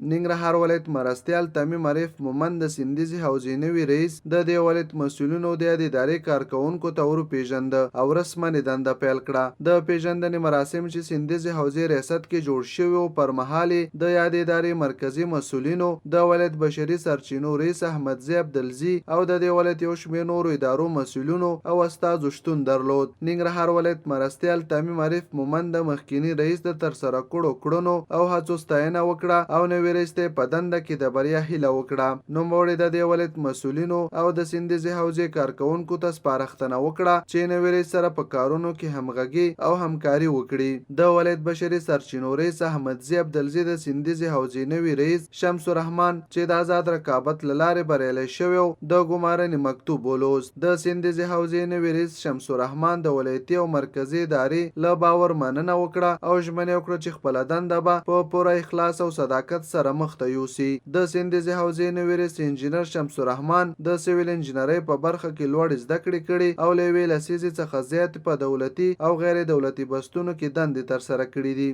ننګرهار ولایت مرستیال تمیم عارف مومند د سیندیزي حوزې نوي رئیس د دې ولایت مسؤلینو د ادارې کارکونکو ته ورپېژنده او رسما دنده پیل کړه. د پیژندنې مراسم چې سیندیزي حوزې ریاست کې جوړ شوي و پر مهال د یادې ادارې مرکزي مسؤلینو د ولایت بشري سرچینو رئیس احمدزي عبدالزي او د دې ولایت یو شمېر نورو ادارو مسؤلینو او استازو شتون درلود. ننګرهار ولایت مرستیال تمیم عارف مومند د مخکینی رئیس د ترسره کړنو او هڅو ستاینه وکړه او نوي رئیس ته په دنده کې د بریا هیله وکړه. نوموړي د دې ولایت مسؤلینو او د سیندیزي حوزې کارکونکو ته سپارښتنه وکړه چې نوي رئیس سره په کارونو کې همغږي او همکاري وکړي. د ولایت بشري سرچینو رئیس احمدزي عبدالزي د سیندیزي حوزې نوي رئیس شمس الرحمن چې د آزاد رقابت له لارې بریالی شوی د ګمارنې مکتوب ولوست. د سیندیزي حوزې نوي رئیس شمس الرحمن د ولایتي او مرکزي ادارې له باور مننه وکړه او ژمنه وکړه چې خپله دنده به په پوره اخلاص او صداقت سره مخته یوسي. د سیندیزي حوزې نوي رئیس انجینر شمس الرحمن د سیویل انجینرۍ په برخه کې لوړ زده کړې کړي او له یوې لسیزې څخه زیات په دولتي او غیر دولتي بستونو کې دندې ترسره کړي دي.